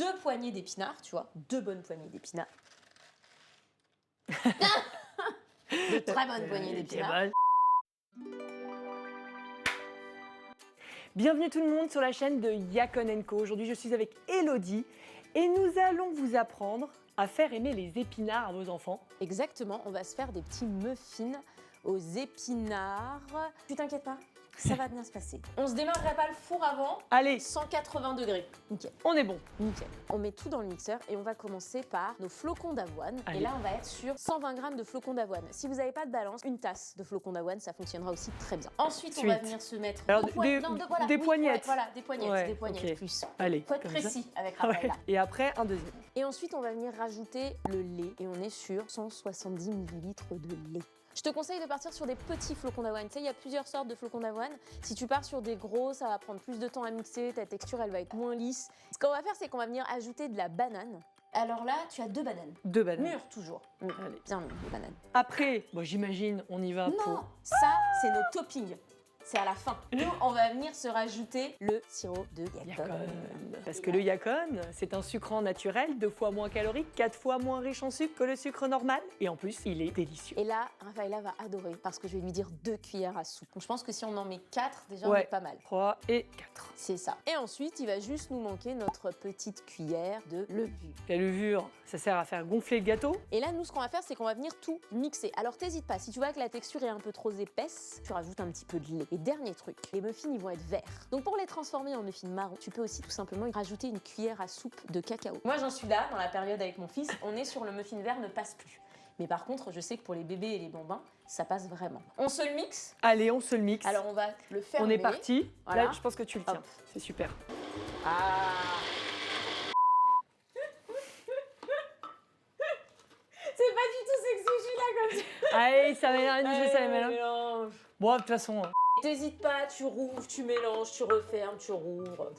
2 poignées d'épinards, tu vois, 2 bonnes poignées d'épinards. De très bonnes poignées d'épinards. Bienvenue tout le monde sur la chaîne de Yakon & Co. Aujourd'hui, je suis avec Elodie et nous allons vous apprendre à faire aimer les épinards à vos enfants. Exactement, on va se faire des petits muffins aux épinards. Tu t'inquiètes pas, ça va bien se passer. On se démarrerait pas le four avant. Allez, 180 degrés. Nickel. on est bon. Nickel. On met tout dans le mixeur et on va commencer par nos flocons d'avoine. Allez. Et là, on va être sur 120 g de flocons d'avoine. Si vous n'avez pas de balance, une tasse de flocons d'avoine, ça fonctionnera aussi très bien. Ensuite, on va venir se mettre Alors, des poignettes. voilà, des poignettes, Ouais, des poignettes ok. plus. Allez, Faut être comme ça. précis avec Ah Raphaël. ouais. Et après, un deuxième. Et ensuite, on va venir rajouter le lait. Et on est sur 170 ml de lait. Je te conseille de partir sur des petits flocons d'avoine. Tu sais, il y a plusieurs sortes de flocons d'avoine. Si tu pars sur des gros, ça va prendre plus de temps à mixer, ta texture, elle va être moins lisse. Ce qu'on va faire, c'est qu'on va venir ajouter de la banane. Alors là, tu as 2 bananes. 2 bananes. Mûres, toujours. Allez. Bien mûres, les bananes. Après, bon, j'imagine, on y va Non, pour... ça, c'est nos toppings. C'est à la fin. Nous, on va venir se rajouter le sirop de Yakon. Yakon. Parce que le Yakon, c'est un sucrant naturel, 2 fois moins calorique, 4 fois moins riche en sucre que le sucre normal. Et en plus, il est délicieux. Et là, Raphaëlla va adorer parce que je vais lui dire 2 cuillères à soupe. Donc je pense que si on en met 4, déjà on Ouais. est pas mal. 3 et 4. C'est ça. Et ensuite, il va juste nous manquer notre petite cuillère de levure. La levure, ça sert à faire gonfler le gâteau. Et là, nous, ce qu'on va faire, c'est qu'on va venir tout mixer. Alors, t'hésites pas. Si tu vois que la texture est un peu trop épaisse, tu rajoutes un petit peu de lait. Et dernier truc, les muffins, ils vont être verts. Donc, pour les transformer en muffins marron, tu peux aussi tout simplement y rajouter une cuillère à soupe de cacao. Moi, j'en suis là, dans la période avec mon fils. On est sur le muffin vert ne passe plus. Mais par contre, je sais que pour les bébés et les bambins, ça passe vraiment. On se le mixe. Allez, on se le mixe. Alors, on va le fermer. on est parti. Voilà. Là, je pense que tu le tiens. Hop. C'est super. Ah. C'est pas du tout sexy, je suis là comme ça. Allez, ça mélange, ça mélange. Mélange. Bon, de toute façon, T'hésites pas, tu rouvres, tu mélanges, tu refermes, tu rouvres.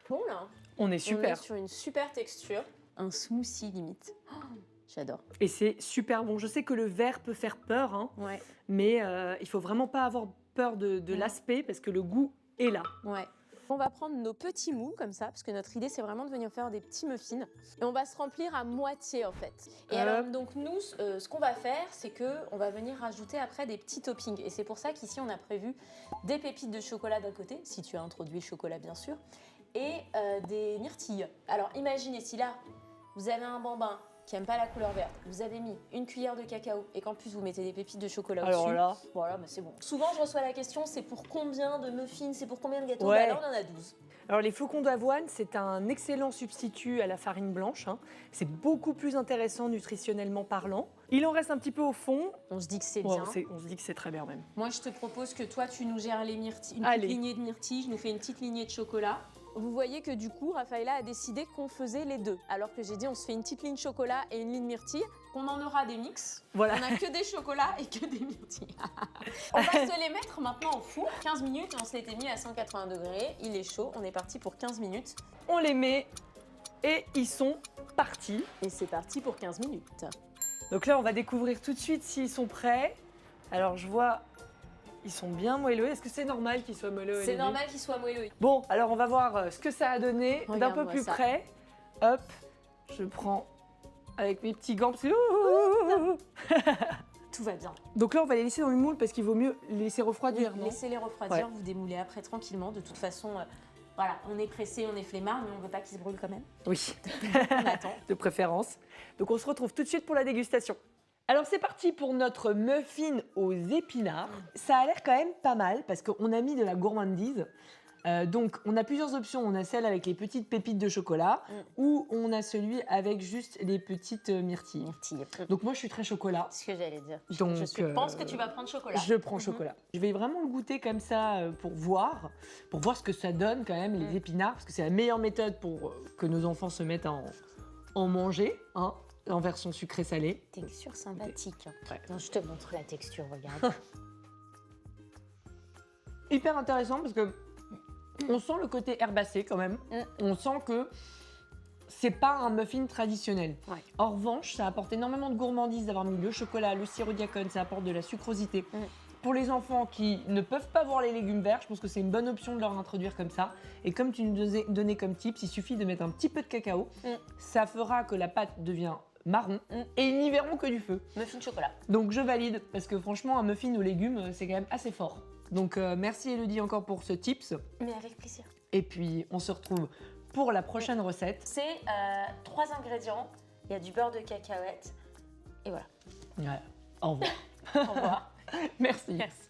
Bon là, on est on est super. sur une super texture. Un smoothie limite. Oh, j'adore. Et c'est super bon. Je sais que le vert peut faire peur, hein, Ouais, mais il faut vraiment pas avoir peur de l'aspect parce que le goût est là. ouais. On va prendre nos petits mous comme ça, parce que notre idée c'est vraiment de venir faire des petits muffins. Et on va se remplir à moitié en fait. Et alors donc nous, ce qu'on va faire, c'est que on va venir rajouter après des petits toppings. Et c'est pour ça qu'ici on a prévu des pépites de chocolat d'un côté, si tu as introduit le chocolat bien sûr, et des myrtilles. Alors imaginez si là, vous avez un bambin qui n'aime pas la couleur verte, vous avez mis une cuillère de cacao et qu'en plus vous mettez des pépites de chocolat Alors au-dessus. là, Voilà, bah c'est bon. Souvent je reçois la question, c'est pour combien de muffins, c'est pour combien de gâteaux? Ouais. Bah là on en a 12. alors les flocons d'avoine, c'est un excellent substitut à la farine blanche, hein. C'est beaucoup plus intéressant nutritionnellement parlant. Il en reste un petit peu au fond. On se dit que c'est Bon, bien. on se dit que c'est très bien même. Moi, je te propose que toi, tu nous gères les myrtilles, une Allez. petite lignée de myrtilles, je nous fais une petite lignée de chocolat. Vous voyez que du coup, Raphaëlla a décidé qu'on faisait les deux. Alors que j'ai dit, on se fait une petite ligne chocolat et une ligne myrtille. On en aura des mix. Voilà. On n'a que des chocolats et que des myrtilles. On va se les mettre maintenant au four. 15 minutes, on se l'était mis à 180 degrés. Il est chaud, on est parti pour 15 minutes. On les met et ils sont partis. Et c'est parti pour 15 minutes. Donc là, on va découvrir tout de suite s'ils sont prêts. Alors je vois, ils sont bien moelleux. Est-ce que c'est normal qu'ils soient moelleux? C'est Elodie normal qu'il soit moelleux. Bon, alors on va voir ce que ça a donné d'un peu Regarde-moi plus ça. près. Hop, je prends avec mes petits gants. Tout va bien. Donc là, on va les laisser dans le moule parce qu'il vaut mieux les laisser refroidir, non? Laissez-les refroidir, Ouais. vous démoulez après tranquillement. De toute façon, voilà, on est pressé, on est flemmard, mais on veut pas qu'ils se brûlent quand même. Oui, On attend. de préférence. Donc on se retrouve tout de suite pour la dégustation. Alors c'est parti pour notre muffin aux épinards. Ça a l'air quand même pas mal parce qu'on a mis de la gourmandise. Donc on a plusieurs options. On a celle avec les petites pépites de chocolat ou on a celui avec juste les petites myrtilles. Myrtille. Donc moi je suis très chocolat. C'est ce que j'allais dire. Donc, Je pense que tu vas prendre chocolat. Je prends chocolat. Je vais vraiment le goûter comme ça pour voir ce que ça donne quand même les épinards parce que c'est la meilleure méthode pour que nos enfants se mettent à en manger, hein, en version sucrée-salée. Texture sympathique. Ouais. Non, je te montre la texture, regarde. Hyper intéressant parce que on sent le côté herbacé quand même. On sent que c'est pas un muffin traditionnel. Ouais. En revanche, ça apporte énormément de gourmandise d'avoir mis le chocolat, le sirop de Yakon, ça apporte de la sucrosité. pour les enfants qui ne peuvent pas voir les légumes verts, je pense que c'est une bonne option de leur introduire comme ça. Et comme tu nous donnais comme tips, il suffit de mettre un petit peu de cacao. Ça fera que la pâte devient marron et ils n'y verront que du feu. Muffin chocolat. Donc je valide parce que franchement un muffin aux légumes c'est quand même assez fort. Donc merci Elodie encore pour ce tips. Mais avec plaisir. Et puis on se retrouve pour la prochaine recette. C'est 3 ingrédients. Il y a du beurre de cacahuète et voilà. Ouais. Au revoir. Au revoir. Merci. Merci.